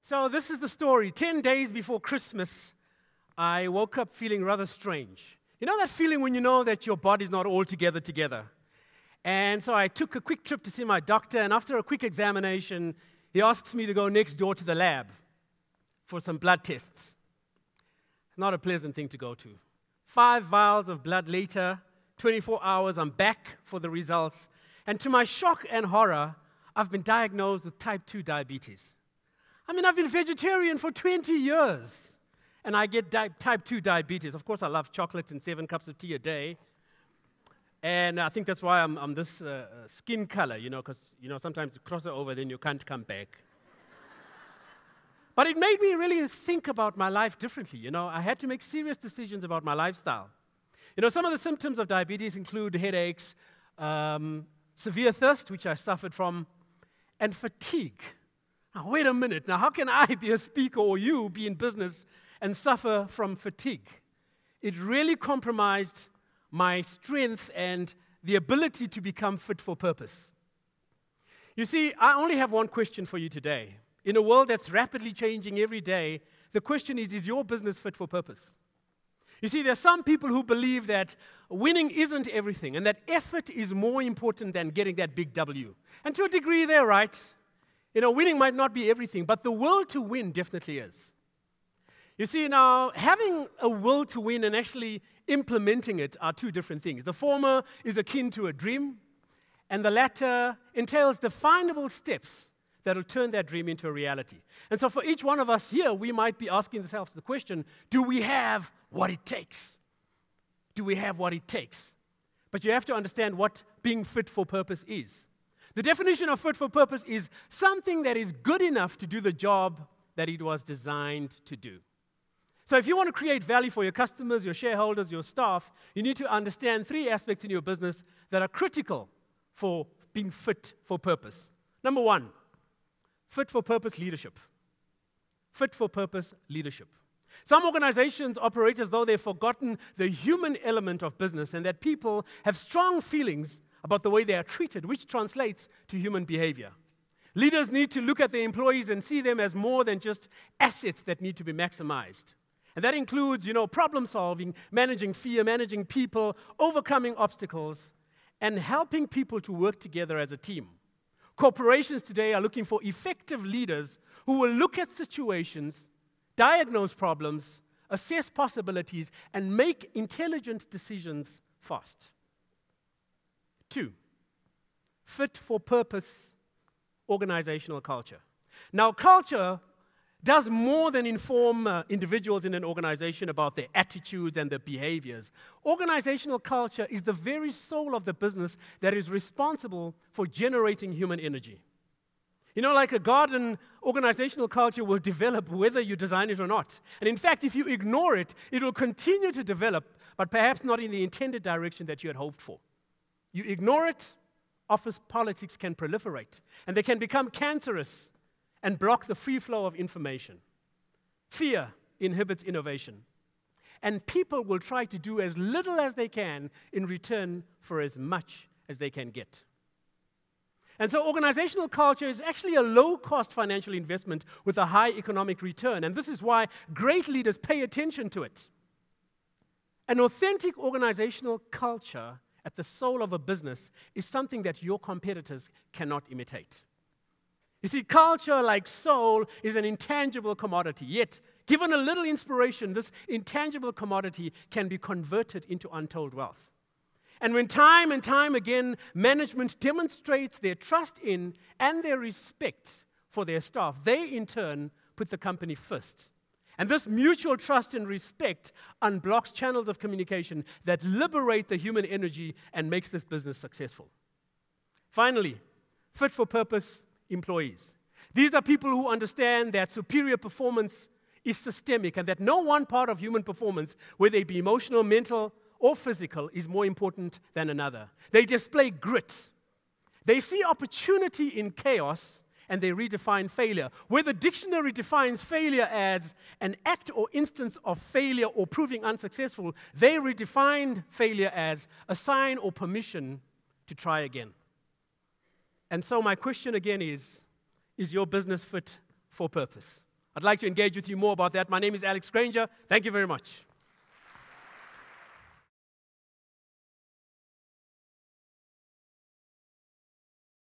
So this is the story. 10 days before Christmas, I woke up feeling rather strange. You know that feeling when you know that your body's not all together? And so I took a quick trip to see my doctor, and after a quick examination, he asks me to go next door to the lab for some blood tests. Not a pleasant thing to go to. 5 vials of blood later, 24 hours, I'm back for the results. And to my shock and horror, I've been diagnosed with type 2 diabetes. I've been vegetarian for 20 years, and I get type 2 diabetes. Of course, I love chocolate and 7 cups of tea a day. And I think that's why I'm this skin color, because, sometimes you cross it over, then you can't come back. But it made me really think about my life differently. I had to make serious decisions about my lifestyle. Some of the symptoms of diabetes include headaches, severe thirst, which I suffered from, and fatigue. Now, wait a minute. Now, how can I be a speaker or you be in business and suffer from fatigue? It really compromised my strength and the ability to become fit for purpose. You see, I only have one question for you today. In a world that's rapidly changing every day, the question is your business fit for purpose? You see, there are some people who believe that winning isn't everything and that effort is more important than getting that big W. And to a degree, they're right. Winning might not be everything, but the will to win definitely is. You see, now, having a will to win and actually implementing it are two different things. The former is akin to a dream, and the latter entails definable steps that will turn that dream into a reality. And so for each one of us here, we might be asking ourselves the question, do we have what it takes? Do we have what it takes? But you have to understand what being fit for purpose is. The definition of fit for purpose is something that is good enough to do the job that it was designed to do. So if you want to create value for your customers, your shareholders, your staff, you need to understand 3 aspects in your business that are critical for being fit for purpose. Number 1, fit for purpose leadership. Fit for purpose leadership. Some organizations operate as though they've forgotten the human element of business and that people have strong feelings about the way they are treated, which translates to human behavior. Leaders need to look at their employees and see them as more than just assets that need to be maximized. And that includes, problem solving, managing fear, managing people, overcoming obstacles, and helping people to work together as a team. Corporations today are looking for effective leaders who will look at situations, diagnose problems, assess possibilities, and make intelligent decisions fast. 2, fit for purpose organizational culture. Now, culture does more than inform individuals in an organization about their attitudes and their behaviors. Organizational culture is the very soul of the business that is responsible for generating human energy. Like a garden, organizational culture will develop whether you design it or not. And in fact, if you ignore it, it will continue to develop, but perhaps not in the intended direction that you had hoped for. You ignore it, office politics can proliferate, and they can become cancerous and block the free flow of information. Fear inhibits innovation, and people will try to do as little as they can in return for as much as they can get. And so organizational culture is actually a low-cost financial investment with a high economic return, and this is why great leaders pay attention to it. An authentic organizational culture at the soul of a business is something that your competitors cannot imitate. You see, culture, like soul, is an intangible commodity. Yet, given a little inspiration, this intangible commodity can be converted into untold wealth. And when time and time again management demonstrates their trust in and their respect for their staff, they in turn put the company first. And this mutual trust and respect unblocks channels of communication that liberate the human energy and makes this business successful. Finally, fit for purpose employees. These are people who understand that superior performance is systemic and that no one part of human performance, whether it be emotional, mental, or physical, is more important than another. They display grit. They see opportunity in chaos, and they redefine failure. Where the dictionary defines failure as an act or instance of failure or proving unsuccessful, they redefine failure as a sign or permission to try again. And so my question again is your business fit for purpose? I'd like to engage with you more about that. My name is Alex Granger. Thank you very much.